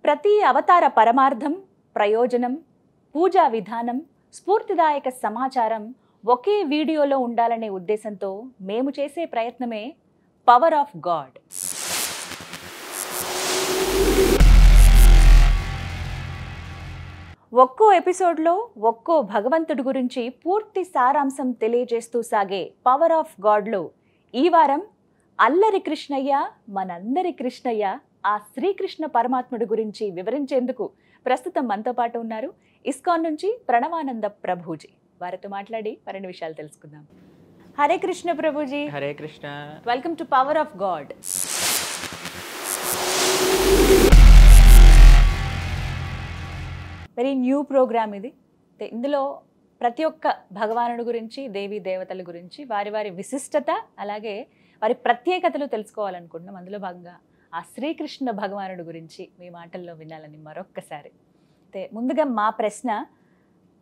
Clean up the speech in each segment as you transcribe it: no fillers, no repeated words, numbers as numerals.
ప్రతి అవతార పరమార్థం, ప్రయోజనం, పూజా విధానం, స్ఫూర్తిదాయక సమాచారం ఒకే వీడియోలో ఉండాలనే ఉద్దేశంతో మేము చేసే ప్రయత్నమే పవర్ ఆఫ్ గాడ్. ఒక్కో ఎపిసోడ్లో ఒక్కో భగవంతుడి గురించి పూర్తి సారాంశం తెలియజేస్తూ సాగే పవర్ ఆఫ్ గాడ్లో ఈ వారం అల్లరి కృష్ణయ్య, మనందరి కృష్ణయ్య, ఆ శ్రీకృష్ణ పరమాత్ముడి గురించి వివరించేందుకు ప్రస్తుతం మనతో పాటు ఉన్నారు ఇస్కాన్ నుంచి ప్రణవానంద ప్రభుజీ. వారితో మాట్లాడి మరిన్ని విషయాలు తెలుసుకుందాం. Hare Krishna Prabhuji. Hare Krishna. Welcome to power of God. Very new program ఇది. ఇందులో ప్రతి ఒక్క భగవానుడి గురించి, దేవీ దేవతల గురించి, వారి వారి విశిష్టత, అలాగే వారి ప్రత్యేకతలు తెలుసుకోవాలనుకుంటున్నాం. అందులో భాగంగా ఆ శ్రీకృష్ణ భగవానుడి గురించి మీ మాటల్లో వినాలని మరొక్కసారి. అయితే ముందుగా మా ప్రశ్న,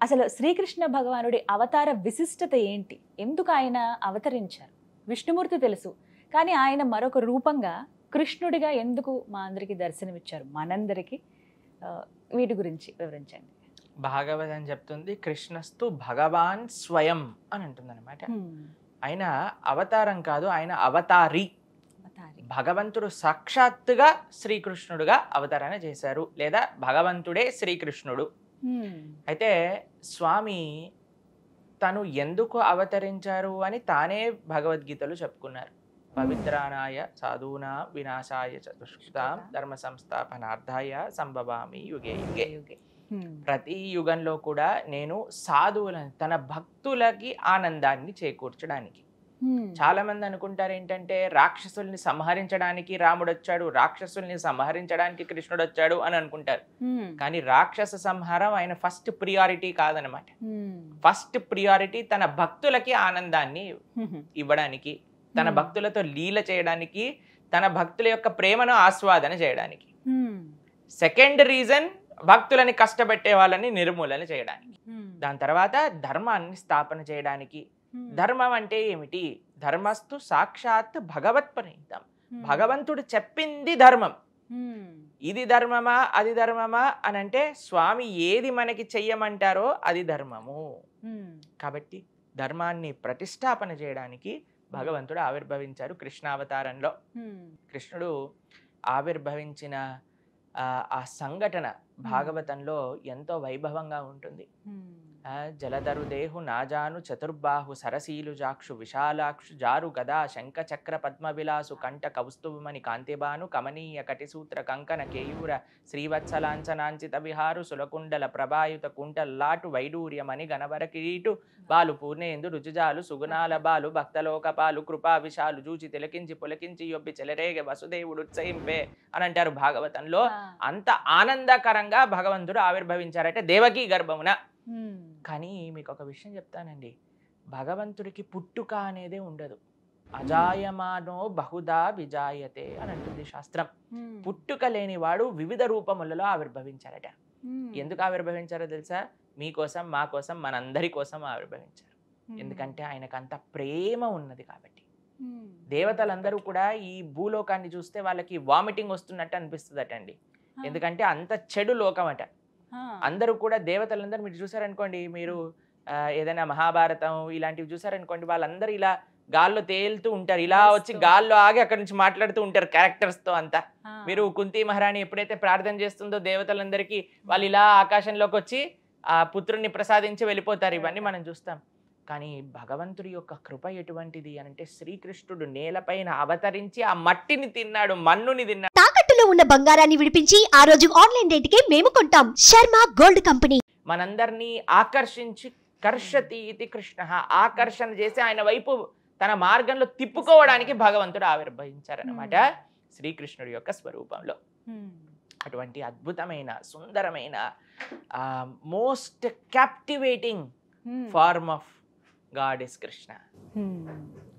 అసలు శ్రీకృష్ణ భగవానుడి అవతార విశిష్టత ఏంటి? ఎందుకు ఆయన అవతరించారు? విష్ణుమూర్తి తెలుసు, కానీ ఆయన మరొక రూపంగా కృష్ణుడిగా ఎందుకు మా అందరికీ దర్శనమిచ్చారు, మనందరికీ? వీటి గురించి వివరించండి. భాగవతం చెప్తుంది కృష్ణస్తు భగవాన్ స్వయం అని అంటుంది అనమాట. ఆయన అవతారం కాదు, ఆయన అవతారి. భగవంతుడు సాక్షాత్తుగా శ్రీకృష్ణుడుగా అవతారణ చేశారు, లేదా భగవంతుడే శ్రీకృష్ణుడు. అయితే స్వామి తను ఎందుకు అవతరించారు అని తానే భగవద్గీతలో చెప్పుకున్నారు. పవిత్రానాయ సాధూనా వినాశాయ చతుష్కృతాం ధర్మ సంస్థాపనార్థాయ సంభవామి యుగే యుగే. ప్రతి యుగంలో కూడా నేను సాధువులను, తన భక్తులకి ఆనందాన్ని చేకూర్చడానికి. చాలా మంది అనుకుంటారు ఏంటంటే రాక్షసుల్ని సంహరించడానికి రాముడు వచ్చాడు, రాక్షసుల్ని సంహరించడానికి కృష్ణుడు వచ్చాడు అని అనుకుంటారు. కానీ రాక్షస సంహారం ఆయన ఫస్ట్ ప్రియారిటీ కాదనమాట. ఫస్ట్ ప్రియారిటీ తన భక్తులకి ఆనందాన్ని ఇవ్వడానికి, తన భక్తులతో లీల చేయడానికి, తన భక్తుల యొక్క ప్రేమను ఆస్వాదన చేయడానికి. సెకండ్ రీజన్ భక్తులని కష్టపెట్టే వాళ్ళని నిర్మూలన చేయడానికి. దాని తర్వాత ధర్మాన్ని స్థాపన చేయడానికి. ధర్మం అంటే ఏమిటి? ధర్మస్తు సాక్షాత్ భగవత్పరీతం. భగవంతుడు చెప్పింది ధర్మం. ఇది ధర్మమా అది ధర్మమా అని అంటే స్వామి ఏది మనకి చెయ్యమంటారో అది ధర్మము. కాబట్టి ధర్మాన్ని ప్రతిష్టాపన చేయడానికి భగవంతుడు ఆవిర్భవించారు కృష్ణావతారంలో. కృష్ణుడు ఆవిర్భవించిన ఆ సంఘటన భాగవతంలో ఎంతో వైభవంగా ఉంటుంది. జలధరు దేహు నాజాను చతుర్బాహు సరసీలు జాక్షు విశాలాక్షు జారు గదా శంఖ చక్ర పద్మ విలాసు కంఠ కౌస్తుభమణి కాంతిబాను కమనీయ కటిసూత్ర కంకణ కేయూర శ్రీవత్సలాంఛనాంచిత విహారు సులకుండల ప్రభాయుత కుంటల్లాటు వైడూర్యమణి గణవర కిరీటు బాలు పూర్ణేందు రుజుజాలు సుగుణాల బాలు భక్తలోకపాలు కృపా విశాలు జూచి తిలకించి పులకించి యొబ్బి చెలరేగ వసుదేవుడు ఉత్సహింపే అని అంటారు భాగవతంలో. అంత ఆనందకరంగా భగవంతుడు ఆవిర్భవించారంటే దేవకీ గర్భమున. కానీ మీకు ఒక విషయం చెప్తానండి, భగవంతుడికి పుట్టుక అనేదే ఉండదు. అజాయమానో బహుదా విజాయతే అని అంటుంది శాస్త్రం. పుట్టుక లేనివాడు వివిధ రూపములలో ఆవిర్భవించారట. ఎందుకు ఆవిర్భవించారో తెలుసా? మీకోసం, మా కోసం, మనందరి కోసం ఆవిర్భవించారు. ఎందుకంటే ఆయనకు అంత ప్రేమ ఉన్నది కాబట్టి. దేవతలందరూ కూడా ఈ భూలోకాన్ని చూస్తే వాళ్ళకి వామిటింగ్ వస్తున్నట్టు అనిపిస్తుందట అండి. ఎందుకంటే అంత చెడు లోకం అట. అందరూ కూడా దేవతలందరూ మీరు చూసారనుకోండి, మీరు ఏదైనా మహాభారతం ఇలాంటివి చూసారనుకోండి, వాళ్ళందరూ ఇలా గాల్లో తేలుతూ ఉంటారు, ఇలా వచ్చి గాల్లో ఆగి అక్కడి నుంచి మాట్లాడుతూ ఉంటారు క్యారెక్టర్స్ తో అంతా. మీరు కుంతి మహారాణి ఎప్పుడైతే ప్రార్థన చేస్తుందో దేవతలందరికీ, వాళ్ళు ఇలా ఆకాశంలోకి వచ్చి ఆ పుత్రుణ్ణి ప్రసాదించి వెళ్ళిపోతారు. ఇవన్నీ మనం చూస్తాం. కానీ భగవంతుడి యొక్క కృప ఎటువంటిది అంటే శ్రీకృష్ణుడు నేలపైన అవతరించి ఆ మట్టిని తిన్నాడు, మన్నుని తిన్నాడు. తాకట్టులో ఉన్న బంగారాన్ని విడిపించి ఆ రోజు ఆన్లైన్ రేటుకే మేము కొంటాం. Sharma gold company. మనందరినీ ఆకర్షించి కర్షతి ఇది కృష్ణ, ఆకర్షణ చేసి ఆయన వైపు తన మార్గంలో తిప్పుకోవడానికి భగవంతుడు ఆవిర్భవించారనమాట శ్రీకృష్ణుడి యొక్క స్వరూపంలో. అటువంటి అద్భుతమైన సుందరమైన most captivating form of God is Krishna.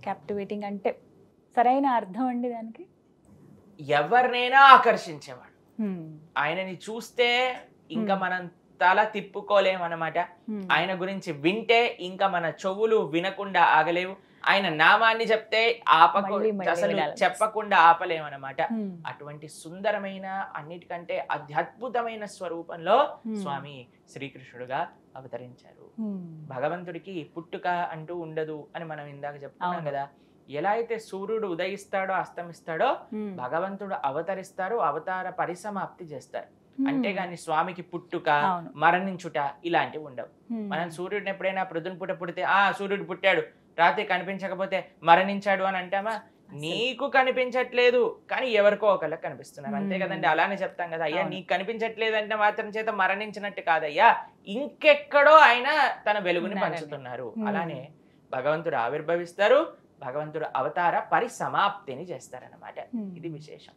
Captivating అంటే సరైన అర్థం అండి దానికి? ఎవరినైనా ఆకర్షించేవాడు. ఆయనని చూస్తే ఇంకా మనం తల తిప్పుకోలేమన్నమాట. ఆయన గురించి వింటే ఇంకా మన చెవులు వినకుండా ఆగలేవు. ఆయన నామాన్ని చెప్తే మళ్ళీ అసలు వినాలి. చెప్పకుండా ఆపలేమన్నమాట. అటువంటి సుందరమైన అన్నిటికంటే అద్భుతమైన స్వరూపంలో స్వామి శ్రీకృష్ణుడుగా అవతరించారు. భగవంతుడికి పుట్టుక అంటూ ఉండదు అని మనం ఇందాక చెప్పుకున్నాం కదా. ఎలా అయితే సూర్యుడు ఉదయిస్తాడో అస్తమిస్తాడో భగవంతుడు అవతరిస్తారు, అవతార పరిసమాప్తి చేస్తారు. అంతేగాని స్వామికి పుట్టుక మరణించుట ఇలాంటివి ఉండవు. మనం సూర్యుడిని ఎప్పుడైనా ప్రొద్దున పూట పుడితే సూర్యుడు పుట్టాడు, రాత్రి కనిపించకపోతే మరణించాడు అని అంటామా? నీకు కనిపించట్లేదు కానీ ఎవరికో ఒకళ్ళకి కనిపిస్తున్నారు, అంతే కదండి. అలానే చెప్తాం కదా, అయ్యా నీకు కనిపించట్లేదు అంటే మాత్రం చేత మరణించినట్టు కాదయ్యా, ఇంకెక్కడో ఆయన తన వెలుగుని పంచుతున్నారు. అలానే భగవంతుడు ఆవిర్భవిస్తారు, భగవంతుడు అవతార పరిసమాప్తిని చేస్తారన్నమాట. ఇది విశేషం.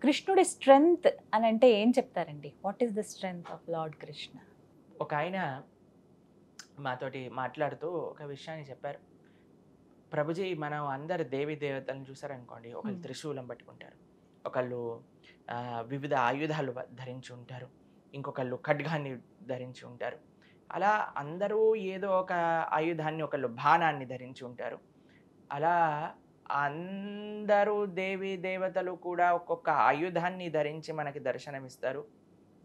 కృష్ణుడి స్ట్రెంగ్త్ అని అంటే ఏం చెప్తారండి? What is the strength of lord Krishna? ఒక ఆయన మాతోటి మాట్లాడుతూ ఒక విషయాన్ని చెప్పారు. ప్రభుజీ, మనం అందరు దేవి దేవతలను చూసారనుకోండి, ఒకళ్ళు త్రిశూలం పట్టుకుంటారు, ఒకళ్ళు వివిధ ఆయుధాలు ధరించి ఉంటారు, ఇంకొకళ్ళు ఖడ్గాన్ని ధరించి ఉంటారు. అలా అందరూ ఏదో ఒక ఆయుధాన్ని, ఒకళ్ళు బాణాన్ని ధరించి ఉంటారు. అలా అందరూ దేవి దేవతలు కూడా ఒక్కొక్క ఆయుధాన్ని ధరించి మనకి దర్శనమిస్తారు.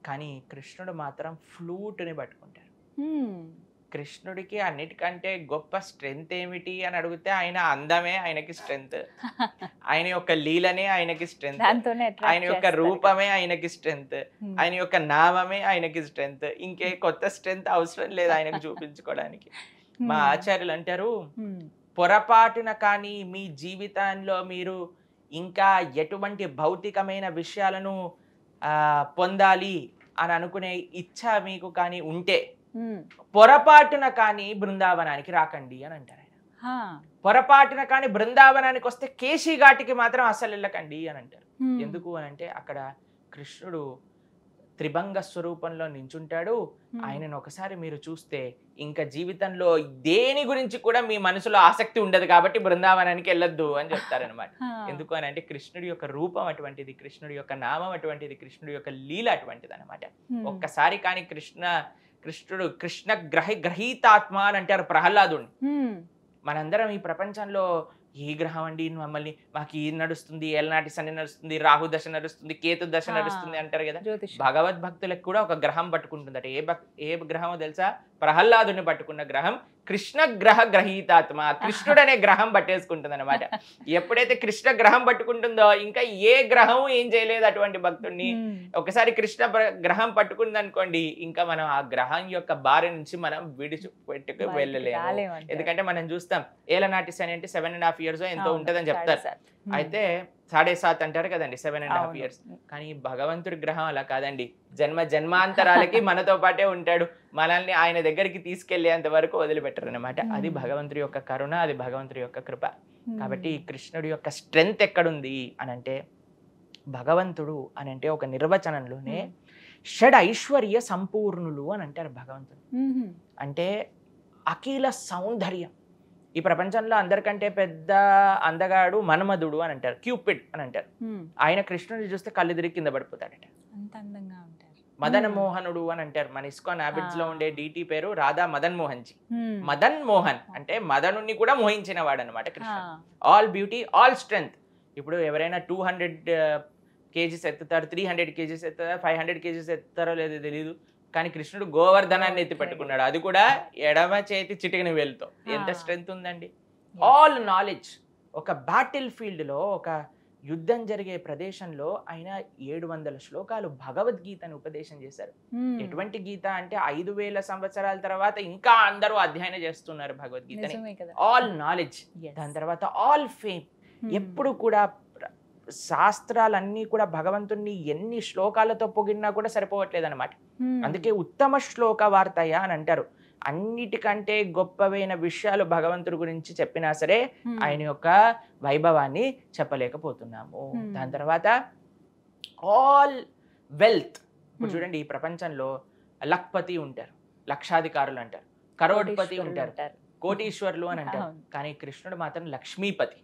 కానీ కృష్ణుడు మాత్రం ఫ్లూట్ని పట్టుకుంటారు. కృష్ణుడికి అన్నిటికంటే గొప్ప స్ట్రెంగ్త్ ఏమిటి అని అడిగితే ఆయన అందమే ఆయనకి స్ట్రెంగ్త్, ఆయన యొక్క లీలనే ఆయనకి స్ట్రెంగ్త్, ఆయన యొక్క రూపమే ఆయనకి స్ట్రెంగ్త్, ఆయన యొక్క నామమే ఆయనకి స్ట్రెంగ్త్. ఇంకే కొత్త స్ట్రెంగ్త్ అవసరం లేదు ఆయనకు చూపించుకోవడానికి. మా ఆచార్యులు అంటారు, పొరపాటున కానీ మీ జీవితంలో మీరు ఇంకా ఎటువంటి భౌతికమైన విషయాలను పొందాలి అని అనుకునే ఇచ్చ మీకు కానీ ఉంటే పొరపాటున కానీ బృందావనానికి రాకండి అని అంటారు ఆయన. పొరపాటున కానీ బృందావనానికి వస్తే కేశీ ఘాటికి మాత్రం అసలు వెళ్ళకండి అని అంటారు. ఎందుకు అని అంటే అక్కడ కృష్ణుడు త్రిభంగ స్వరూపంలో నించుంటాడు. ఆయనను ఒకసారి మీరు చూస్తే ఇంకా జీవితంలో దేని గురించి కూడా మీ మనసులో ఆసక్తి ఉండదు, కాబట్టి బృందావనానికి వెళ్ళొద్దు అని చెప్తారనమాట. ఎందుకు అని అంటే కృష్ణుడి యొక్క రూపం అటువంటిది, కృష్ణుడి యొక్క నామం అటువంటిది, కృష్ణుడి యొక్క లీల అటువంటిది అనమాట. ఒక్కసారి కానీ కృష్ణుడు కృష్ణ గ్రహీతాత్మ అని అంటారు ప్రహ్లాదుని. మనందరం ఈ ప్రపంచంలో ఏ గ్రహం అండి మమ్మల్ని, మాకు ఈ నడుస్తుంది, ఏలనాటి శని నడుస్తుంది, రాహు దశ నడుస్తుంది, కేతు దశ నడుస్తుంది అంటారు కదా. భగవద్భక్తులకు కూడా ఒక గ్రహం పట్టుకుంటుందట. ఏ గ్రహమో తెలుసా? ప్రహ్లాదుని పట్టుకున్న గ్రహం కృష్ణ గ్రహీతాత్మ, కృష్ణుడు అనే గ్రహం పట్టేసుకుంటుంది అనమాట. ఎప్పుడైతే కృష్ణ గ్రహం పట్టుకుంటుందో ఇంకా ఏ గ్రహం ఏం చేయలేదు అటువంటి భక్తుడిని. ఒకసారి కృష్ణ గ్రహం పట్టుకుంది అనుకోండి, ఇంకా మనం ఆ గ్రహం యొక్క బారి నుంచి మనం విడిచిపెట్టుకు వెళ్ళలేము. ఎందుకంటే మనం చూస్తాం ఏలనాటి శని అంటే 7.5 years ఎంతో ఉంటదని చెప్తారు. అయితే 7.5 అంటారు కదండి, 7.5 years. కానీ భగవంతుడి గ్రహం అలా కాదండి, జన్మాంతరాలకి మనతో పాటే ఉంటాడు. మనల్ని ఆయన దగ్గరికి తీసుకెళ్లేంత వరకు వదిలిపెట్టరు అనమాట. అది భగవంతుడి యొక్క కరుణ, అది భగవంతుడి యొక్క కృప. కాబట్టి కృష్ణుడి యొక్క స్ట్రెంగ్త్ ఎక్కడుంది అని అంటే, భగవంతుడు అని అంటే ఒక నిర్వచనంలోనే షడ్ ఐశ్వర్య సంపూర్ణులు అని అంటారు భగవంతుడు. అంటే అఖిల సౌందర్యం. ఈ ప్రపంచంలో అందరికంటే పెద్ద అందగాడు మన్మధుడు అని అంటారు, క్యూపిడ్ అని అంటారు. ఆయన కృష్ణుడిని చూస్తే కళ్ళు తిరిగి కింద పడిపోతాడట. మదన్ మోహనుడు అని అంటారు. మన ఇస్కాన్ హ్యాబిట్స్ లో ఉండే డిటి పేరు రాధా మదన్ మోహన్ జీ. మదన్ మోహన్ అంటే మదనుని కూడా మోహించిన వాడు అనమాట Krishna. All beauty, all strength. ఇప్పుడు ఎవరైనా 200 kgs ఎత్తుతారు, 300 kgs ఎత్తుతారు, 500 kgs ఎత్తుతారో లేదో తెలియదు. కానీ కృష్ణుడు గోవర్ధనాన్ని ఎత్తి పెట్టుకున్నాడు, అది కూడా ఎడమ చేతి చిటికిన వేలుతో. ఎంత స్ట్రెంగ్త్ ఉందండి. All knowledge. ఒక బ్యాటిల్ ఫీల్డ్ లో, ఒక యుద్ధం జరిగే ప్రదేశంలో ఆయన 700 శ్లోకాలు భగవద్గీతను ఉపదేశం చేశారు. ఎటువంటి గీత అంటే 5000 సంవత్సరాల తర్వాత ఇంకా అందరూ అధ్యయనం చేస్తున్నారు భగవద్గీతని. All knowledge. దాని తర్వాత ఆల్ ఫేమ్. ఎప్పుడు కూడా శాస్త్రాలన్నీ కూడా భగవంతుణ్ణి ఎన్ని శ్లోకాలతో పొగిడినా కూడా సరిపోవట్లేదు అనమాట. అందుకే ఉత్తమ శ్లోక వార్తయ అని అంటారు. అన్నిటికంటే గొప్పవైన విషయాలు భగవంతుడి గురించి చెప్పినా సరే ఆయన యొక్క వైభవాన్ని చెప్పలేకపోతున్నాము. దాని తర్వాత ఆల్ వెల్త్. ఇప్పుడు చూడండి, ఈ ప్రపంచంలో లక్పతి ఉంటారు, లక్షాధికారులు అంటారు, కరోడ్పతి ఉంటారు, కోటీశ్వరులు అని అంటారు. కానీ కృష్ణుడు మాత్రం లక్ష్మీపతి.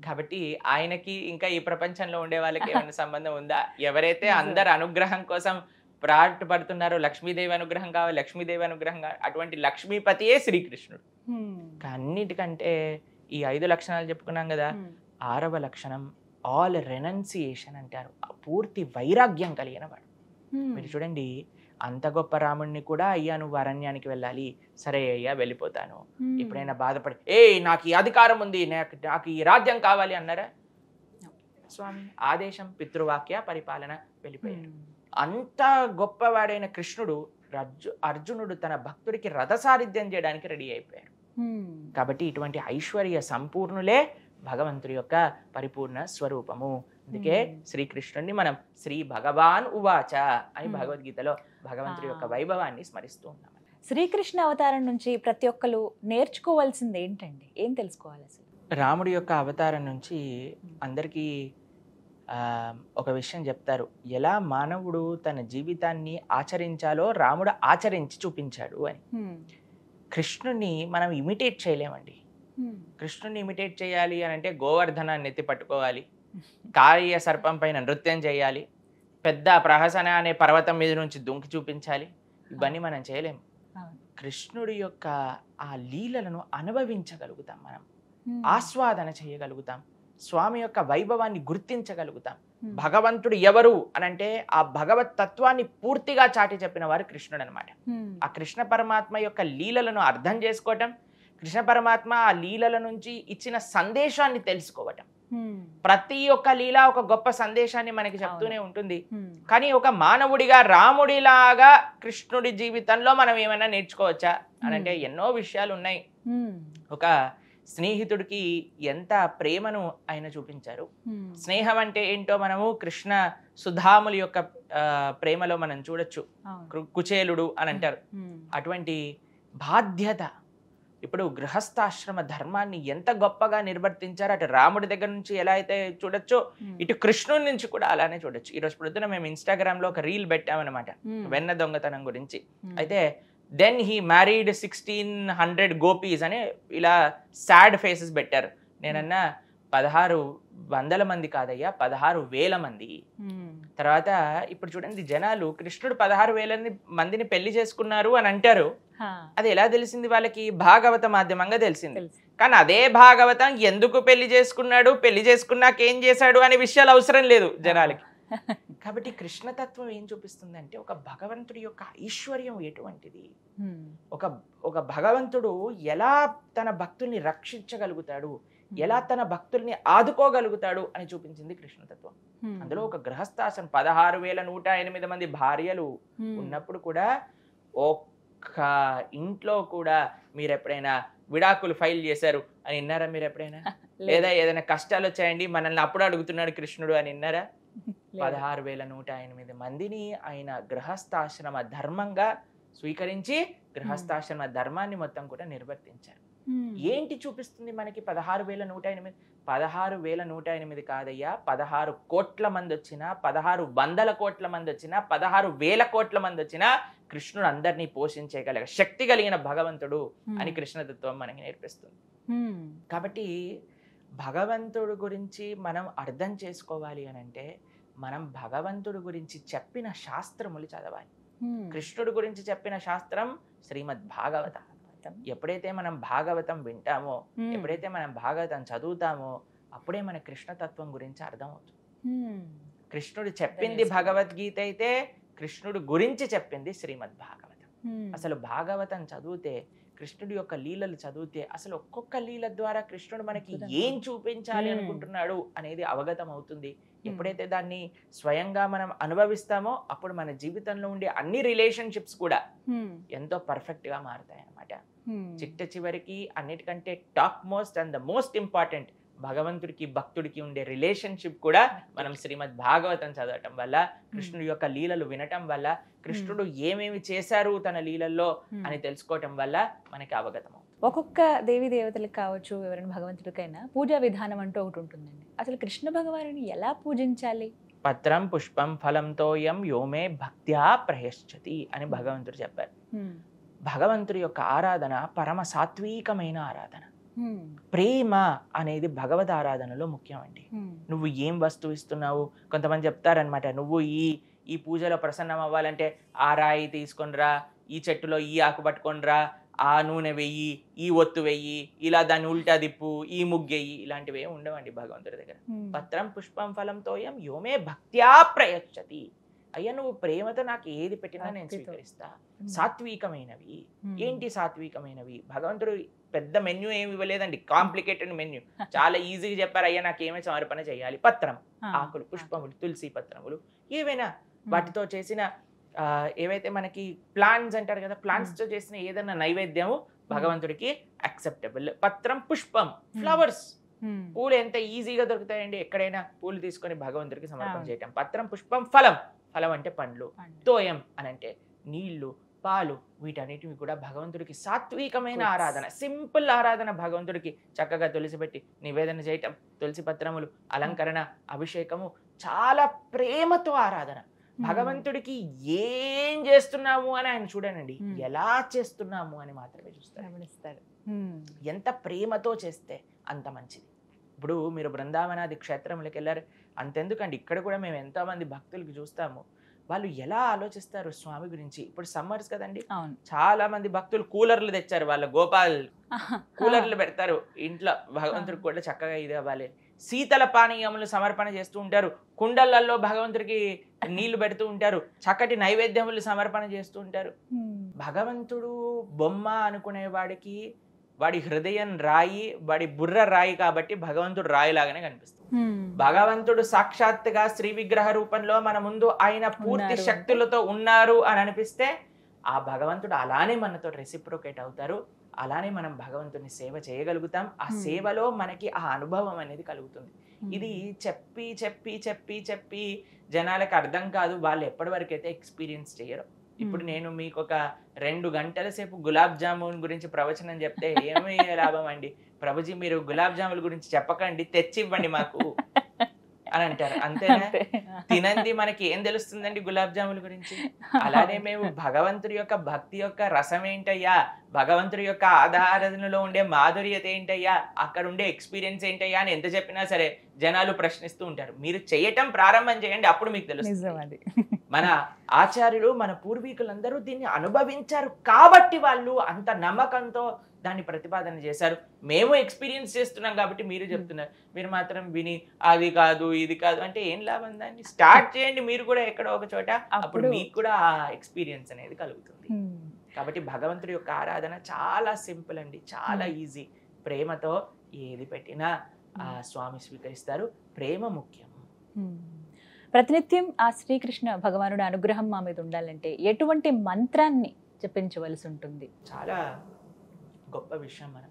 కాబట్టి ఆయనకి ఇంకా ఈ ప్రపంచంలో ఉండే వాళ్ళకి ఏమైనా సంబంధం ఉందా? ఎవరైతే అందరు అనుగ్రహం కోసం పడుతున్నారో, లక్ష్మీదేవి అనుగ్రహం కావాలి, లక్ష్మీదేవి అనుగ్రహం కావాలి, అటువంటి లక్ష్మీపతియే శ్రీకృష్ణుడు. అన్నిటికంటే ఈ 5 లక్షణాలు చెప్పుకున్నాం కదా, 6వ లక్షణం ఆల్ రెనౌన్సియేషన్ అంటారు. పూర్తి వైరాగ్యం కలిగిన వాడు. మీరు చూడండి, అంత గొప్ప రాముడిని కూడా అయ్యా నువ్వు అరణ్యానికి వెళ్ళాలి, సరే అయ్యా వెళ్ళిపోతాను, ఎప్పుడైనా బాధపడి నాకు ఈ అధికారం ఉంది, నాకు ఈ రాజ్యం కావాలి అన్నారా? స్వామి ఆదేశం, పితృవాక్య పరిపాలన, వెళ్ళిపోయారు. అంత గొప్పవాడైన కృష్ణుడు అర్జునుడు తన భక్తుడికి రథసారిథ్యం చేయడానికి రెడీ అయిపోయారు. కాబట్టి ఇటువంటి ఐశ్వర్య సంపూర్ణులే భగవంతుడి యొక్క పరిపూర్ణ స్వరూపము. అందుకే శ్రీకృష్ణుడిని మనం శ్రీ భగవాన్ ఉవాచ అని భగవద్గీతలో భగవంతుడి యొక్క వైభవాన్ని స్మరిస్తూ ఉన్నాం. శ్రీకృష్ణ అవతారం నుంచి ప్రతి ఒక్కరు నేర్చుకోవాల్సింది ఏంటండి? ఏం తెలుసుకోవాలి అసలు? రాముడి యొక్క అవతారం నుంచి అందరికీ ఒక విషయం చెప్తారు. ఎలా మానవుడు తన జీవితాన్ని ఆచరించాలో రాముడు ఆచరించి చూపించాడు అని. కృష్ణుని మనం ఇమిటేట్ చేయలేమండి. కృష్ణుని ఇమిటేట్ చేయాలి అని అంటే గోవర్ధనాన్ని ఎత్తి పట్టుకోవాలి, కాళీయ సర్పం పైన నృత్యం చేయాలి, పెద్ద ప్రహసన అనే పర్వతం మీద నుంచి దుంకి చూపించాలి. ఇవన్నీ మనం చేయలేము. కృష్ణుడి యొక్క ఆ లీలలను అనుభవించగలుగుతాం, మనం ఆస్వాదన చేయగలుగుతాం, స్వామి యొక్క వైభవాన్ని గుర్తించగలుగుతాం. భగవంతుడు ఎవరు అనంటే ఆ భగవత్ తత్వాన్ని పూర్తిగా చాటి చెప్పిన వారు కృష్ణుడు అనమాట. ఆ కృష్ణ పరమాత్మ యొక్క లీలలను అర్థం చేసుకోవటం, కృష్ణ పరమాత్మ ఆ లీలల నుంచి ఇచ్చిన సందేశాన్ని తెలుసుకోవటం. ప్రతి ఒక్క లీల ఒక గొప్ప సందేశాన్ని మనకి చెప్తూనే ఉంటుంది. కానీ ఒక మానవుడిగా రాముడిలాగా కృష్ణుడి జీవితంలో మనం ఏమైనా నేర్చుకోవచ్చా అనంటే ఎన్నో విషయాలు ఉన్నాయి. ఒక స్నేహితుడికి ఎంత ప్రేమను ఆయన చూపించారు. స్నేహం అంటే ఏంటో మనము కృష్ణ సుధాముల యొక్క ప్రేమలో మనం చూడొచ్చు. కుచేలుడు అని అంటారు. అటువంటి బాధ్యత, ఇప్పుడు గృహస్థాశ్రమ ధర్మాన్ని ఎంత గొప్పగా నిర్వర్తించారు. అటు రాముడి దగ్గర నుంచి ఎలా అయితే చూడొచ్చో, ఇటు కృష్ణుడి నుంచి కూడా అలానే చూడొచ్చు. ఈరోజు పొద్దున మేము ఇన్స్టాగ్రామ్ లో ఒక రీల్ పెట్టామన్నమాట వెన్న దొంగతనం గురించి. అయితే దెన్ హీ మ్యారీడ్ 1600 గోపీస్ అని ఇలా సాడ్ ఫేసెస్ పెట్టారు. నేనన్నా 1600 మంది కాదయ్యా, 16,000 మంది. తర్వాత ఇప్పుడు చూడండి, జనాలు కృష్ణుడు 16,000 మందిని పెళ్లి చేసుకున్నారు అని అంటారు. అది ఎలా తెలిసింది వాళ్ళకి? భాగవత మాధ్యమంగా తెలిసింది. కానీ అదే భాగవతం ఎందుకు పెళ్లి చేసుకున్నాడు, పెళ్లి చేసుకున్నాక ఏం చేశాడు అనే విషయాలు అవసరం లేదు జనాలకి. కాబట్టి కృష్ణతత్వం ఏం చూపిస్తుంది అంటే ఒక భగవంతుడి యొక్క ఐశ్వర్యం ఎటువంటిది, ఒక భగవంతుడు ఎలా తన భక్తుల్ని రక్షించగలుగుతాడు, ఎలా తన భక్తుల్ని ఆదుకోగలుగుతాడు అని చూపించింది కృష్ణతత్వం. అందులో ఒక గృహస్థాశ్రమం 16,108 మంది భార్యలు ఉన్నప్పుడు కూడా ఒక్క ఇంట్లో కూడా మీరు ఎప్పుడైనా విడాకులు ఫైల్ చేశారు అని విన్నారా మీరు ఎప్పుడైనా? లేదా ఏదైనా కష్టాలు వచ్చాయండి మనల్ని అప్పుడు అడుగుతున్నాడు కృష్ణుడు అని విన్నారా? 16,108 మందిని ఆయన గృహస్థాశ్రమ ధర్మంగా స్వీకరించి గృహస్థాశ్రమ ధర్మాన్ని మొత్తం కూడా నిర్వర్తించారు. ఏంటి చూపిస్తుంది మనకి 16,108? 16,108 కాదయ్యా, 16 కోట్ల మంది వచ్చినా, 1600 కోట్ల మంది వచ్చినా, 16,000 కోట్ల మంది వచ్చినా కృష్ణుడు అందరినీ పోషించగల శక్తి కలిగిన భగవంతుడు అని కృష్ణతత్వం మనకి నేర్పిస్తుంది. కాబట్టి భగవంతుడు గురించి మనం అర్థం చేసుకోవాలి అని అంటే మనం భగవంతుడి గురించి చెప్పిన శాస్త్రములు చదవాలి. కృష్ణుడి గురించి చెప్పిన శాస్త్రం శ్రీమద్ భాగవతం. ఎప్పుడైతే మనం భాగవతం వింటామో, ఎప్పుడైతే మనం భాగవతం చదువుతామో, అప్పుడే మన కృష్ణతత్వం గురించి అర్థమవుతుంది. కృష్ణుడు చెప్పింది భగవద్గీత అయితే, కృష్ణుడు గురించి చెప్పింది శ్రీమద్ భాగవతం. అసలు భాగవతం చదివితే, కృష్ణుడి యొక్క లీలలు చదివితే అసలు ఒక్కొక్క లీల ద్వారా కృష్ణుడు మనకి ఏం చూపించాలి అనుకుంటున్నాడు అనేది అవగతం అవుతుంది. ఎప్పుడైతే దాన్ని స్వయంగా మనం అనుభవిస్తామో అప్పుడు మన జీవితంలో ఉండే అన్ని రిలేషన్షిప్స్ కూడా ఎంతో పర్ఫెక్ట్ గా మారుతాయి అన్నమాట. చిట్ట చివరికి అన్నిటికంటే top most and the most important భగవంతుడికి భక్తుడికి ఉండే రిలేషన్షిప్ కూడా మనం శ్రీమద్ భాగవతం చదవటం వల్ల, కృష్ణుడి యొక్క లీలలు వినటం వల్ల, కృష్ణుడు ఏమేమి చేశారు తన లీలల్లో అని తెలుసుకోవటం వల్ల మనకి అవగతం. ఒక్కొక్క దేవీ దేవతలకు కావచ్చు, ఎవరైనా భగవంతుడికైనా పూజా విధానం అంటూ ఒకటి ఉంటుందండి. అసలు కృష్ణ భగవానుని ఎలా పూజించాలి? పత్రం పుష్పం ఫలంతోయం యోమే భక్త్యా ప్రయశ్చతి అని భగవంతుడు చెప్పారు. భగవంతుడి యొక్క ఆరాధన పరమ సాత్వికమైన ఆరాధన. ప్రేమ అనేది భగవద్ ఆరాధనలో ముఖ్యం అండి. నువ్వు ఏం వస్తువు ఇస్తున్నావు? కొంతమంది చెప్తారనమాట, నువ్వు ఈ పూజలో ప్రసన్నం అవ్వాలంటే ఆ రాయి తీసుకొనిరా, ఈ చెట్టులో ఈ ఆకు పట్టుకొనిరా, ఆ నూనె వెయ్యి, ఈ ఒత్తు వెయ్యి, ఇలా దాన్ని ఉల్టా దిప్పు, ఈ ముగ్గెయ్యి, ఇలాంటివి ఏమి ఉండవండి భగవంతుడి దగ్గర. పత్రం పుష్పం ఫలం తోయం యోమే భక్త్యా ప్రయచ్చతి. అయ్యా నువ్వు ప్రేమతో నాకు ఏది పెట్టినా నేను స్వీకరిస్తా. సాత్వికమైనవి. ఏంటి సాత్వికమైనవి? భగవంతుడు పెద్ద మెన్యూ ఏమి ఇవ్వలేదండి, కాంప్లికేటెడ్ మెన్యూ. చాలా ఈజీగా చెప్పారు, అయ్యా నాకు ఏమే సమర్పణ చేయాలి. పత్రం, ఆకులు, పుష్పములు, తులసి పత్రములు, ఏవైనా వాటితో చేసిన ఏవైతే మనకి ప్లాంట్స్ అంటారు కదా, ప్లాంట్స్ తో చేసిన ఏదైనా నైవేద్యము భగవంతుడికి యాక్సెప్టబుల్. పత్రం పుష్పం, ఫ్లవర్స్, పూలు ఎంత ఈజీగా దొరుకుతాయండి, ఎక్కడైనా పూలు తీసుకొని భగవంతుడికి సమర్పణ చేయటం. పత్రం పుష్పం ఫలం, ఫలం అంటే పండ్లు. తోయం అని అంటే నీళ్లు, పాలు, వీటన్నిటివి కూడా భగవంతుడికి సాత్వికమైన ఆరాధన, సింపుల్ ఆరాధన. భగవంతుడికి చక్కగా తులసి పెట్టి నివేదన చేయటం, తులసి పత్రములు, అలంకరణ, అభిషేకము, చాలా ప్రేమతో ఆరాధన. భగవంతుడికి ఏం చేస్తున్నాము అని ఆయన చూడనండి, ఎలా చేస్తున్నాము అని మాత్రమే చూస్తారు. ఎంత ప్రేమతో చేస్తే అంత మంచిది. ఇప్పుడు మీరు బృందావనాది క్షేత్రంలోకి వెళ్ళారు, అంతెందుకండి ఇక్కడ కూడా మేము ఎంతో మంది భక్తులకి చూస్తాము, వాళ్ళు ఎలా ఆలోచిస్తారు స్వామి గురించి. ఇప్పుడు సమ్మర్స్ కదండి, చాలా మంది భక్తులు కూలర్లు తెచ్చారు, వాళ్ళ గోపాల్ కూలర్లు పెడతారు ఇంట్లో, భగవంతుడికి కూడా చక్కగా ఇది అవ్వాలి. శీతల పానీయములు సమర్పణ చేస్తూ ఉంటారు, కుండలలో భగవంతుడికి నీళ్లు పెడుతూ ఉంటారు, చక్కటి నైవేద్యములు సమర్పణ చేస్తూ ఉంటారు. భగవంతుడు బొమ్మ అనుకునే వాడికి వాడి హృదయం రాయి, వాడి బుర్ర రాయి, కాబట్టి భగవంతుడు రాయిలాగానే కనిపిస్తుంది. భగవంతుడు సాక్షాత్తుగా శ్రీ విగ్రహ రూపంలో మన ముందు ఆయన పూర్తి శక్తులతో ఉన్నారు అని అనిపిస్తే ఆ భగవంతుడు అలానే మనతో రెసిప్రోకేట్ అవుతారు, అలానే మనం భగవంతుని సేవ చేయగలుగుతాం. ఆ సేవలో మనకి ఆ అనుభవం అనేది కలుగుతుంది. ఇది చెప్పి చెప్పి చెప్పి చెప్పి జనాలకు అర్థం కాదు, వాళ్ళు ఎప్పటి వరకు అయితే ఎక్స్పీరియన్స్ చేయరు. ఇప్పుడు నేను మీకు ఒక 2 గంటల సేపు గులాబ్ జామున్ గురించి ప్రవచనం చెప్తే ఏమీ లాభం అండి, ప్రభుజీ మీరు గులాబ్ జాముల గురించి చెప్పకండి, తెచ్చి ఇవ్వండి మాకు అని అంటారు. అంతేనా? తినంది మనకి ఏం తెలుస్తుందండి గులాబ్ జాముల గురించి. అలానే మేము భగవంతుడి యొక్క భక్తి యొక్క రసం ఏంటయ్యా, భగవంతుడి యొక్క ఆరాధనలో ఉండే మాధుర్యత ఏంటయ్యా, అక్కడ ఉండే ఎక్స్పీరియన్స్ ఏంటయ్యా అని ఎంత చెప్పినా సరే జనాలు ప్రశ్నిస్తూ ఉంటారు. మీరు చేయటం ప్రారంభం చేయండి, అప్పుడు మీకు తెలుస్తుంది. మన ఆచార్యులు, మన పూర్వీకులందరూ దీన్ని అనుభవించారు కాబట్టి వాళ్ళు అంత నమ్మకంతో దాన్ని ప్రతిపాదన చేశారు. మేము ఎక్స్పీరియన్స్ చేస్తున్నాం కాబట్టి మీరు చెప్తున్నారు, మీరు మాత్రం విని అది కాదు ఇది కాదు అంటే ఏం లాభం? దాన్ని స్టార్ట్ చేయండి మీరు కూడా ఎక్కడో ఒక చోట, అప్పుడు మీకు కూడా ఆ ఎక్స్పీరియన్స్ అనేది కలుగుతుంది. కాబట్టి భగవంతుడి యొక్క ఆరాధన చాలా సింపుల్ అండి, చాలా ఈజీ. ప్రేమతో ఏది పెట్టినా ఆ స్వామి స్వీకరిస్తారు. ప్రేమ ముఖ్యం. ప్రతినిత్యం ఆ శ్రీకృష్ణ భగవానుడి అనుగ్రహం మా మీద ఉండాలంటే ఎటువంటి మంత్రాన్ని జపించవలసి ఉంటుంది? చాలా గొప్ప విషయం. మనం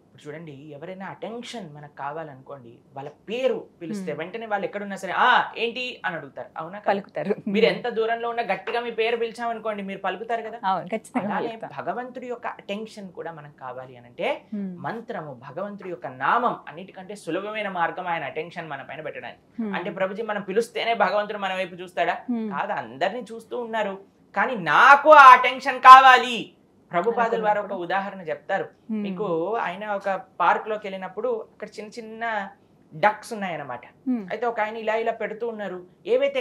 ఇప్పుడు చూడండి, ఎవరైనా అటెన్షన్ మనకు కావాలనుకోండి, వాళ్ళ పేరు పిలిస్తే వెంటనే వాళ్ళు ఎక్కడున్నా సరే ఏంటి అని అడుగుతారు, అవునా? పలుకుతారు. మీరు ఎంత దూరంలో ఉన్నా గట్టిగా మీ పేరు పిలిచామనుకోండి, మీరు పలుకుతారు కదా. అలానే భగవంతుడి యొక్క అటెన్షన్ కూడా మనకు కావాలి అని అంటే మంత్రము, భగవంతుడి యొక్క నామం అన్నిటికంటే సులభమైన మార్గం ఆయన అటెన్షన్ మన పైన పెట్టడానికి. అంటే ప్రభుజీ మనం పిలుస్తేనే భగవంతుడు మన వైపు చూస్తాడా? కాదు, అందరినీ చూస్తూ ఉన్నారు, కానీ నాకు ఆ అటెన్షన్ కావాలి. ప్రభుపాదుల వారు ఒక ఉదాహరణ చెప్తారు మీకు. ఆయన ఒక పార్క్ లోకి వెళ్ళినప్పుడు అక్కడ చిన్న చిన్న డక్స్ ఉన్నాయన్నమాట. అయితే ఒక ఆయన ఇలా ఇలా పెడుతూ ఉన్నారు, ఏవైతే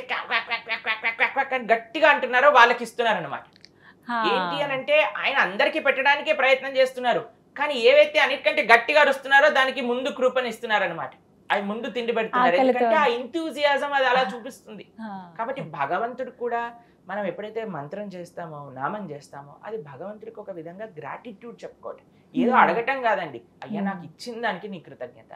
గట్టిగా అంటున్నారో వాళ్ళకి ఇస్తున్నారు అనమాట. ఏంటి అని అంటే ఆయన అందరికి పెట్టడానికే ప్రయత్నం చేస్తున్నారు, కానీ ఏవైతే అన్నిటికంటే గట్టిగా అరుస్తున్నారో దానికి ముందు కృపను ఇస్తున్నారు అనమాట. అవి ముందు తిండి పెడుతున్నారు, ఎందుకంటే ఆ ఎంతూజియాజం అది అలా చూపిస్తుంది. కాబట్టి భగవంతుడు కూడా మనం ఎప్పుడైతే మంత్రం చేస్తామో, నామం చేస్తామో, అది భగవంతుడికి ఒక విధంగా గ్రాటిట్యూడ్ చెప్పుకోవటం. ఏదో అడగటం కాదండి, అయ్యా నాకు ఇచ్చిన దానికి నీ కృతజ్ఞత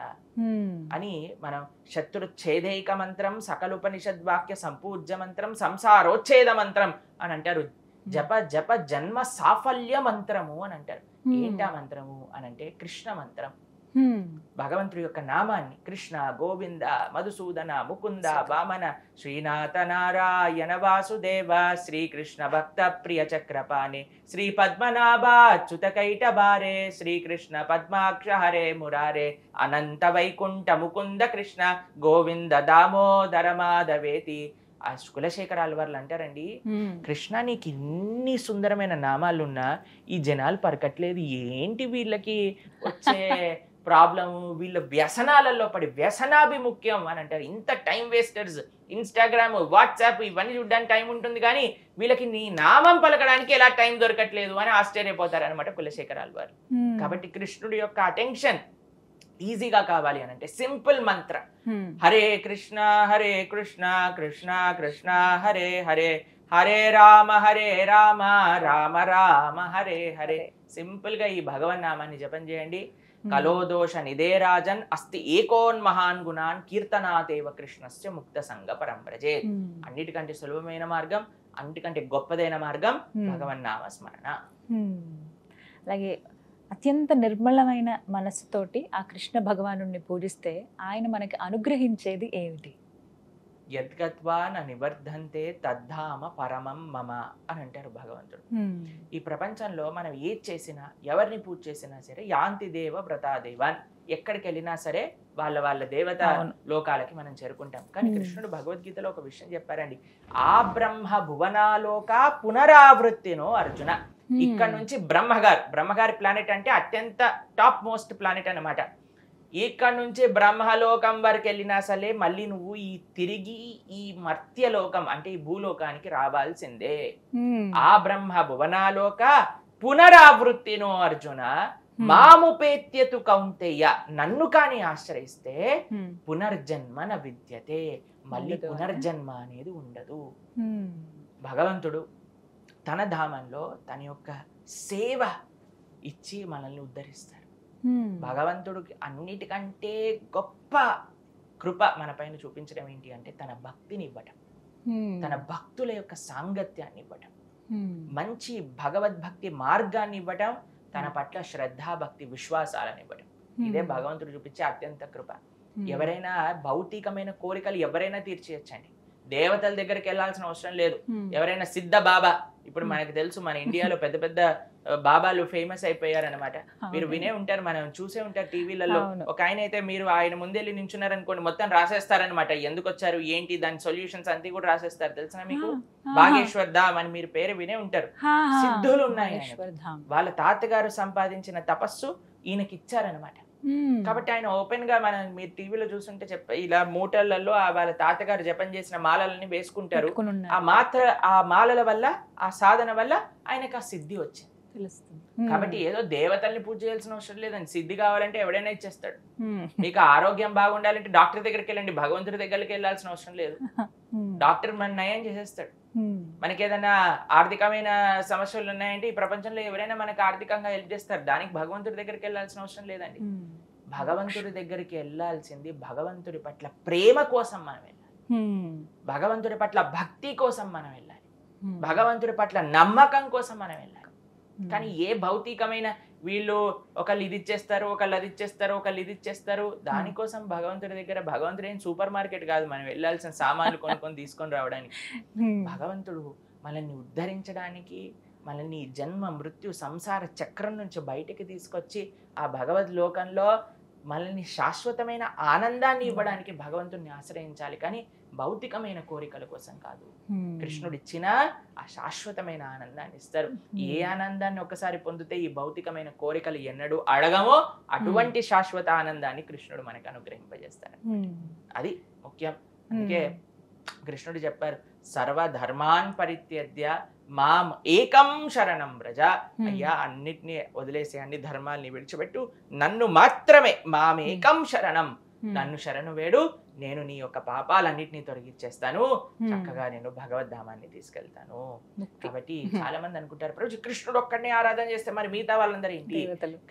అని. మనం శత్రుచ్ఛేదైక మంత్రం, సకలుపనిషద్వాక్య సంపూజ్య మంత్రం, సంసారోచ్ఛేద మంత్రం అని అంటారు. జప జప జన్మ సాఫల్య మంత్రము అని అంటారు. ఏంటా మంత్రము అని అంటే కృష్ణ మంత్రం. భగవంతుడి యొక్క నామాన్ని కృష్ణ, గోవింద, మధుసూదన, ముకుంద, వామన, శ్రీనాథ, నారాయణ, వాసుదేవ, శ్రీకృష్ణ భక్త ప్రియ చక్రపాణి, శ్రీ పద్మనాభ అచ్యుత కైటబారే, శ్రీకృష్ణ పద్మాక్ష హరే మురారే, అనంత వైకుంఠ ముకుంద కృష్ణ, గోవింద దామోదర మాధవేతి. ఆ కులశేఖరాల వాళ్ళు అంటారండి, కృష్ణ నీకు ఇన్ని సుందరమైన నామాలున్నా ఈ జనాలు పరకట్లేదు, ఏంటి వీళ్ళకి వచ్చే ప్రాబ్లము, వీళ్ళ వ్యసనాలలో పడి వ్యసనాభిముఖ్యం అని అంటారు. ఇంత టైం వేస్టర్స్, ఇన్స్టాగ్రామ్, వాట్సాప్ ఇవన్నీ చూడడానికి టైం ఉంటుంది, కానీ వీళ్ళకి నీ నామం పలకడానికి ఎలా టైం దొరకట్లేదు అని ఆశ్చర్యపోతారు అనమాట కులశేఖరాలు వారు. కాబట్టి కృష్ణుడి యొక్క అటెన్షన్ ఈజీగా కావాలి అని అంటే సింపుల్ మంత్ర, హరే కృష్ణ కృష్ణ కృష్ణ హరే హరే, హరే రామ రామ రామ హరే హరే. సింపుల్ గా ఈ భగవన్ నామాన్ని జపం చేయండి. కలోదోష నిదేరాజన్ అస్తి ఏకోన్మహాన్ గుణాన్ కీర్తనాదేవ కృష్ణస్య ముక్త సంగ పరంప్రజే. అన్నిటికంటే సులభమైన మార్గం, అన్నిటికంటే గొప్పదైన మార్గం భగవన్ నామ స్మరణ. అలాగే అత్యంత నిర్మలమైన మనస్సుతోటి ఆ కృష్ణ భగవానుడిని పూజిస్తే ఆయన మనకి అనుగ్రహించేది ఏమిటి? యద్గత్వా న నివర్ధంతే తద్ధామ పరమం మమ అని అంటారు భగవంతుడు. ఈ ప్రపంచంలో మనం ఏది చేసినా, ఎవరిని పూజ చేసినా సరే, యాంతి దేవ వ్రతాదేవాన్, ఎక్కడికి వెళ్ళినా సరే వాళ్ళ దేవత లోకాలకి మనం చేరుకుంటాం. కానీ కృష్ణుడు భగవద్గీతలో ఒక విషయం చెప్పారండి, ఆ బ్రహ్మ భువనాలోక పునరావృత్తినో అర్జున. ఇక్కడ నుంచి బ్రహ్మగారి ప్లానెట్ అంటే అత్యంత టాప్ మోస్ట్ ప్లానెట్ అన్నమాట. ఇక్కడ నుంచి బ్రహ్మలోకం వరకు వెళ్ళినా సరే మళ్ళీ నువ్వు తిరిగి ఈ మర్త్యలోకం అంటే ఈ భూలోకానికి రావాల్సిందే. ఆ బ్రహ్మ భువనాలోక పునరావృత్తినో అర్జున మాముపేత్యతు కౌంతేయ, నన్ను కాని ఆశ్రయిస్తే పునర్జన్మ న విద్యతే, మళ్ళీ పునర్జన్మ అనేది ఉండదు. భగవంతుడు తన ధామంలో తన యొక్క సేవ ఇచ్చి మనల్ని ఉద్ధరిస్తారు. భగవంతుడికి అన్నిటికంటే గొప్ప కృప మన పైన చూపించడం ఏంటి అంటే తన భక్తిని ఇవ్వటం, తన భక్తుల యొక్క సాంగత్యాన్ని ఇవ్వటం, మంచి భగవద్భక్తి మార్గాన్ని ఇవ్వటం, తన పట్ల శ్రద్ధాభక్తి విశ్వాసాలను ఇవ్వటం. ఇదే భగవంతుడు చూపించే అత్యంత కృప. ఎవరైనా భౌతికమైన కోరికలు ఎవరైనా తీర్చేయచ్చండి, దేవతల దగ్గరికి వెళ్ళాల్సిన అవసరం లేదు. ఎవరైనా సిద్ధ బాబా, ఇప్పుడు మనకు తెలుసు మన ఇండియాలో పెద్ద పెద్ద బాబాలు ఫేమస్ అయిపోయారనమాట. మీరు వినే ఉంటారు, మనం చూసే ఉంటారు టీవీలలో. ఒక ఆయన అయితే మీరు ఆయన ముందెళ్ళి నించున్నారనుకోండి, మొత్తం రాసేస్తారనమాట, ఎందుకు వచ్చారు ఏంటి దాని సొల్యూషన్స్ అంతా కూడా రాసేస్తారు. తెలుసా మీకు? బాగేశ్వర్ ధామ్ అని మీరు పేరు వినే ఉంటారు. సిద్ధులు ఉన్నాయి, వాళ్ళ తాతగారు సంపాదించిన తపస్సు ఈయనకి ఇచ్చారనమాట. కాబట్టి ఆయన ఓపెన్ గా మనం మీరు టీవీలో చూస్తుంటే ఇలా మూటలలో వాళ్ళ తాతగారు జపం చేసిన మాలలని వేసుకుంటారు. ఆ మాలల వల్ల, ఆ సాధన వల్ల ఆయనకు ఆ సిద్ధి వచ్చింది. కాబట్టి ఏదో దేవతల్ని పూజ చేయాల్సిన అవసరం లేదండి. సిద్ధి కావాలంటే ఎవడైనా ఇచ్చేస్తాడు. మీకు ఆరోగ్యం బాగుండాలంటే డాక్టర్ దగ్గరికి వెళ్ళండి, భగవంతుడి దగ్గరికి వెళ్ళాల్సిన అవసరం లేదు. డాక్టర్ మన నయం చేసేస్తాడు. మనకి ఏదైనా ఆర్థికమైన సమస్యలు ఉన్నాయంటే ఈ ప్రపంచంలో ఎవరైనా మనకు ఆర్థికంగా హెల్ప్ చేస్తారు. దానికి భగవంతుడి దగ్గరికి వెళ్ళాల్సిన అవసరం లేదండి. భగవంతుడి దగ్గరికి వెళ్ళాల్సింది భగవంతుడి పట్ల ప్రేమ కోసం మనం వెళ్ళాలి, భగవంతుడి పట్ల భక్తి కోసం మనం వెళ్ళాలి, భగవంతుడి పట్ల నమ్మకం కోసం మనం వెళ్ళాలి. కానీ ఏ భౌతికమైన వీళ్ళు ఒకళ్ళు ఇది ఇచ్చేస్తారు, ఒకళ్ళు అది ఇచ్చేస్తారు, ఒకళ్ళు ఇది ఇచ్చేస్తారు, దానికోసం భగవంతుడి దగ్గర, భగవంతుడు ఏం సూపర్ మార్కెట్ కాదు మనం వెళ్ళాల్సిన సామాన్లు కొనుక్కొని తీసుకొని రావడానికి. భగవంతుడు మనల్ని ఉద్ధరించడానికి, మనల్ని జన్మ మృత్యు సంసార చక్రం నుంచి బయటికి తీసుకొచ్చి ఆ భగవద్ లోకంలో మనల్ని శాశ్వతమైన ఆనందాన్ని ఇవ్వడానికి భగవంతుడిని ఆశ్రయించాలి, కానీ భౌతికమైన కోరికల కోసం కాదు. కృష్ణుడు ఇచ్చిన ఆ శాశ్వతమైన ఆనందాన్ని ఇస్తారు. ఏ ఆనందాన్ని ఒకసారి పొందితే ఈ భౌతికమైన కోరికలు ఎన్నడూ అడగమో అటువంటి శాశ్వత ఆనందాన్ని కృష్ణుడు మనకు అనుగ్రహింపజేస్తారు. అది ముఖ్యం. అందుకే కృష్ణుడు చెప్పారు, సర్వధర్మాన్ పరిత్యజ్య మాం ఏకం శరణం వ్రజ. అయ్యా అన్నిటినీ వదిలేసి, అన్ని ధర్మాల్ని విడిచిపెట్టు, నన్ను మాత్రమే మామేకం శరణం, నన్ను శరణు వేడు, నేను నీ యొక్క పాపాలన్నిటినీ తొలగిచ్చేస్తాను, చక్కగా నేను భగవద్ధామాన్ని తీసుకెళ్తాను. కాబట్టి చాలా మంది అనుకుంటారు, ప్రభు కృష్ణుడు ఒక్కడినే ఆరాధన చేస్తే మరి మిగతా వాళ్ళందరూ ఏంటి?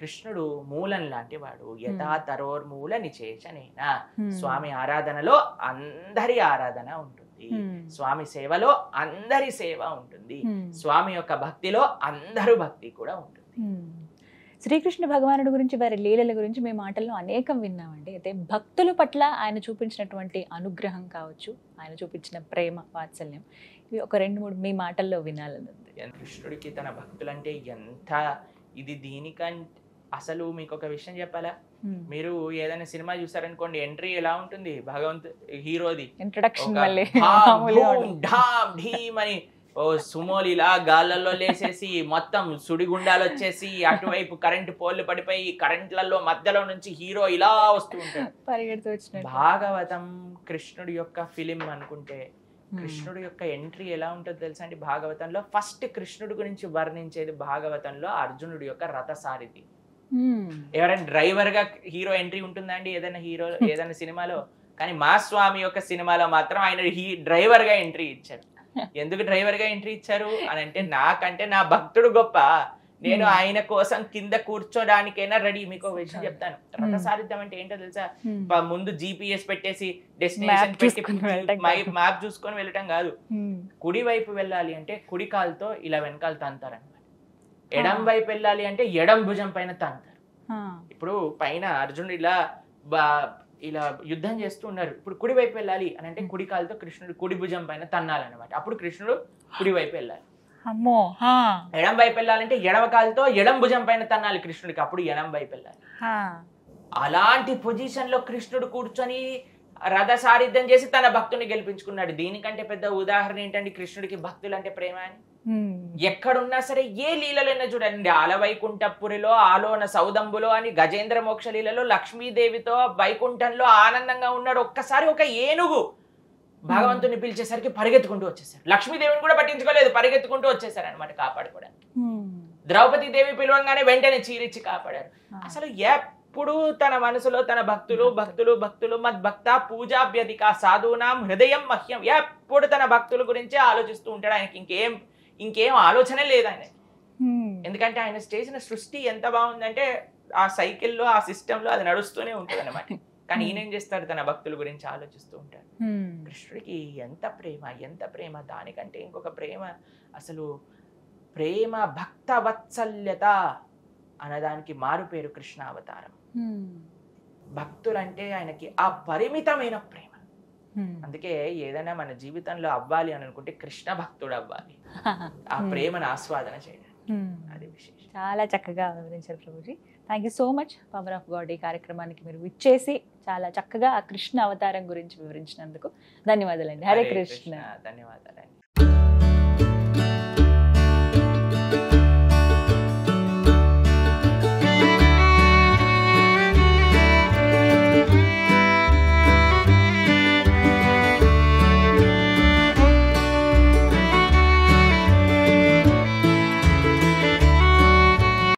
కృష్ణుడు మూలం లాంటి వాడు. యథా తరోర్మూల నిచేచనేనా. స్వామి ఆరాధనలో అందరి ఆరాధన ఉంటుంది, స్వామి సేవలో అందరి సేవ ఉంటుంది, స్వామి యొక్క భక్తిలో అందరూ భక్తి కూడా ఉంటుంది. శ్రీకృష్ణ భగవానుడి గురించి, వారి లీలల గురించి మేము మాటల్లో అనేకం విన్నామండి. అయితే భక్తుల పట్ల ఆయన చూపించినటువంటి అనుగ్రహం కావచ్చు, ఆయన చూపించిన ప్రేమ, వాత్సల్యం, ఇవి ఒక 2-3 మీ మాటల్లో వినాలని ఉంది. కృష్ణుడికి తన భక్తులంటే ఎంత ఇది. దీనికంటే అసలు మీకు ఒక విషయం చెప్పాలా, మీరు ఏదైనా సినిమా చూసారనుకోండి, ఎంట్రీ ఎలా ఉంటుంది భగవంతు హీరోది, ఇంట్రడక్షన్ అని ఓ సుమోలు ఇలా గాళ్ళల్లో లేసేసి మొత్తం సుడిగుండాలు వచ్చేసి అటువైపు కరెంటు పోల్లు పడిపోయి కరెంట్లలో మధ్యలో నుంచి హీరో ఇలా వస్తూ ఉంటాడు. పరిగెడుతూ వచ్చిన భాగవతం కృష్ణుడి యొక్క ఫిలిం అనుకుంటే కృష్ణుడి యొక్క ఎంట్రీ ఎలా ఉంటుందో తెలుసా అండి? భాగవతంలో ఫస్ట్ కృష్ణుడి గురించి వర్ణించేది భాగవతంలో అర్జునుడి యొక్క రథసారిథి. ఎవరైనా డ్రైవర్ గా హీరో ఎంట్రీ ఉంటుందా అండి ఏదైనా సినిమాలో? కానీ మా స్వామి యొక్క సినిమాలో మాత్రం ఆయన డ్రైవర్ గా ఎంట్రీ ఇచ్చారు. ఎందుకు డ్రైవర్ గా ఎంట్రీ ఇచ్చారు అని అంటే, నాకంటే నా భక్తుడు గొప్ప, నేను ఆయన కోసం కింద కూర్చోడానికైనా రెడీ. మీకు విషయం చెప్తాను. రథసారిథ్యం అంటే ఏంటో తెలుసా? ముందు GPS పెట్టేసి డెస్టినేషన్ పెట్టి మ్యాప్ చూసుకొని వెళ్ళటం కాదు. కుడి వైపు వెళ్ళాలి అంటే కుడి కాలుతో ఇలా వెనకాల తంతారనమాట. ఎడం వైపు వెళ్ళాలి అంటే ఎడం భుజం పైన తంతారు. ఇప్పుడు పైన అర్జునుడు ఇలా యుద్ధం చేస్తూ ఉన్నారు. ఇప్పుడు కుడి వైపు వెళ్ళాలి అని అంటే కుడి కాలుతో కృష్ణుడు కుడి భుజం పైన తన్నాలన్నమాట. అప్పుడు కృష్ణుడు కుడి వైపు వెళ్ళాలి. ఎడం వైపు వెళ్ళాలంటే ఎడమ కాలుతో ఎడం భుజం పైన తన్నాలి కృష్ణుడికి, అప్పుడు ఎడం వైపు వెళ్ళాలి. అలాంటి పొజిషన్ లో కృష్ణుడు కూర్చొని రథ సారిథ్యం చేసి తన భక్తుని గెలిపించుకున్నాడు. దీనికంటే పెద్ద ఉదాహరణ ఏంటండి కృష్ణుడికి భక్తులు అంటే ప్రేమ అని? ఎక్కడున్నా సరే ఏ లీలలైనా చూడండి, ఆలవైకుంఠపురిలో ఆలోన సౌదంబులో అని గజేంద్ర మోక్ష లీలలో లక్ష్మీదేవితో వైకుంఠంలో ఆనందంగా ఉన్నాడు. ఒక్కసారి ఒక ఏనుగు భగవంతుని పిలిచేసరికి పరిగెత్తుకుంటూ వచ్చేసారు. లక్ష్మీదేవిని కూడా పట్టించుకోలేదు, పరిగెత్తుకుంటూ వచ్చేసారు అనమాట కాపాడుకోవడానికి. ద్రౌపది దేవి పిలవంగానే వెంటనే చీరిచ్చి కాపాడారు. అసలు ఎప్పుడు తన మనసులో తన భక్తులు భక్తులు భక్తులు మద్భక్త పూజాభ్యధిక సాధూనాం హృదయం మహ్యం, ఎప్పుడు తన భక్తుల గురించే ఆలోచిస్తూ ఉంటాడు. ఆయనకి ఇంకేం ఆలోచనే లేదు ఆయన. ఎందుకంటే ఆయన చేసిన సృష్టి ఎంత బాగుందంటే ఆ సైకిల్లో ఆ సిస్టంలో అది నడుస్తూనే ఉంటుంది అనమాట. కానీ ఈయనేం చేస్తాడు? తన భక్తుల గురించి ఆలోచిస్తూ ఉంటాడు. కృష్ణుడికి ఎంత ప్రేమ, దానికంటే ఇంకొక ప్రేమ. అసలు ప్రేమ భక్త వత్సల్యత అన్నదానికి మారు పేరు కృష్ణావతారం. భక్తులంటే ఆయనకి అపరిమితమైన ప్రేమ. అందుకే ఏదైనా మన జీవితంలో అవ్వాలి అని అనుకుంటే కృష్ణ భక్తుడు అవ్వాలి, ఆ ప్రేమను ఆస్వాదన చేయడం. అది విశేషం. చాలా చక్కగా వివరించారు Prabhuji. Thank you so much. Power of God ఈ కార్యక్రమానికి మీరు విచ్చేసి చాలా చక్కగా ఆ కృష్ణ అవతారం గురించి వివరించినందుకు ధన్యవాదాలండి. హరే కృష్ణ. ధన్యవాదాలండి.